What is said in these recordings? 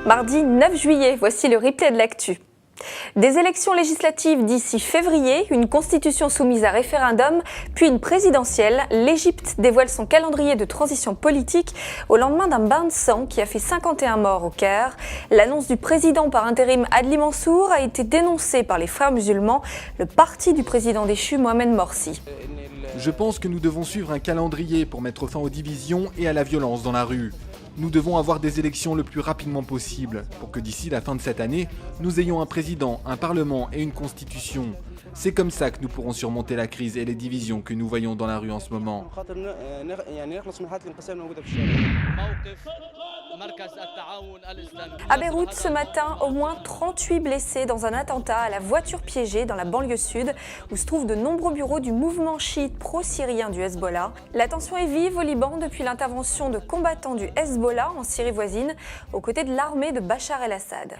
Mardi 9 juillet, voici le replay de l'actu. Des élections législatives d'ici février, une constitution soumise à référendum, puis une présidentielle, l'Égypte dévoile son calendrier de transition politique au lendemain d'un bain de sang qui a fait 51 morts au Caire. L'annonce du président par intérim Adli Mansour a été dénoncée par les frères musulmans, le parti du président déchu Mohamed Morsi. Je pense que nous devons suivre un calendrier pour mettre fin aux divisions et à la violence dans la rue. Nous devons avoir des élections le plus rapidement possible pour que d'ici la fin de cette année, nous ayons un président, un parlement et une constitution. C'est comme ça que nous pourrons surmonter la crise et les divisions que nous voyons dans la rue en ce moment. À Beyrouth, ce matin, au moins 38 blessés dans un attentat à la voiture piégée dans la banlieue sud, où se trouvent de nombreux bureaux du mouvement chiite pro-syrien du Hezbollah. La tension est vive au Liban depuis l'intervention de combattants du Hezbollah en Syrie voisine, aux côtés de l'armée de Bachar el-Assad.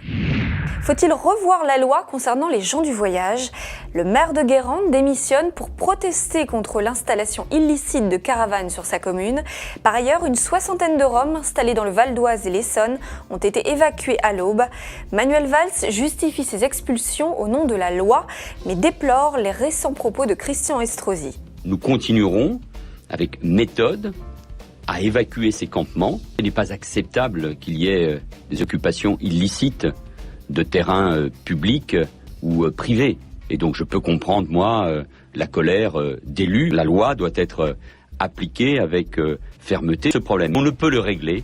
Faut-il revoir la loi concernant les gens du voyage ? Le maire de Guérande démissionne pour protester contre l'installation illicite de caravanes sur sa commune. Par ailleurs, une soixantaine de Roms installés dans le Val d'Oise et l'Essonne ont été évacués à l'aube. Manuel Valls justifie ces expulsions au nom de la loi, mais déplore les récents propos de Christian Estrosi. Nous continuerons avec méthode à évacuer ces campements. Il n'est pas acceptable qu'il y ait des occupations illicites de terrains publics ou privés. Et donc je peux comprendre, moi, la colère d'élus. La loi doit être appliquée avec fermeté. Ce problème, on ne peut le régler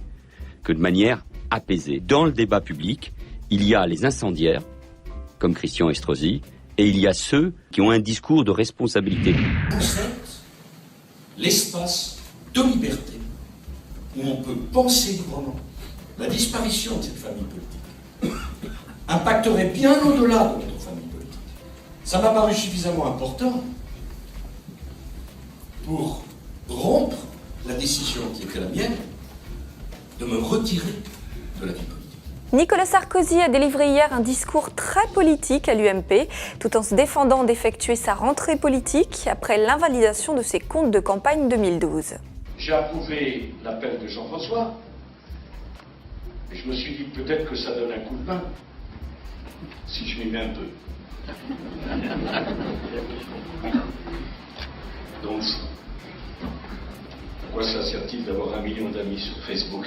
que de manière apaisée. Dans le débat public, il y a les incendiaires, comme Christian Estrosi, et il y a ceux qui ont un discours de responsabilité. L'espace de liberté où on peut penser librement. La disparition de cette famille politique impacterait bien au-delà de notre famille politique. Ça m'a paru suffisamment important pour rompre la décision qui était la mienne de me retirer de la vie politique. Nicolas Sarkozy a délivré hier un discours très politique à l'UMP, tout en se défendant d'effectuer sa rentrée politique après l'invalidation de ses comptes de campagne 2012. J'ai approuvé l'appel de Jean-François et je me suis dit peut-être que ça donne un coup de main si je m'y mets un peu. Donc, pourquoi ça sert-il d'avoir 1 million d'amis sur Facebook ?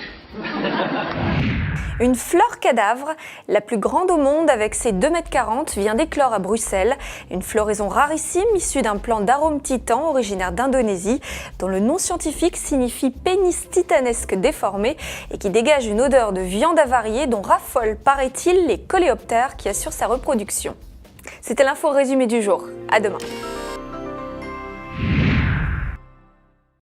Une fleur cadavre, la plus grande au monde avec ses 2,40 m, vient d'éclore à Bruxelles. Une floraison rarissime issue d'un plant d'arôme titan originaire d'Indonésie, dont le nom scientifique signifie pénis titanesque déformé et qui dégage une odeur de viande avariée dont raffolent, paraît-il, les coléoptères qui assurent sa reproduction. C'était l'info résumée du jour. À demain.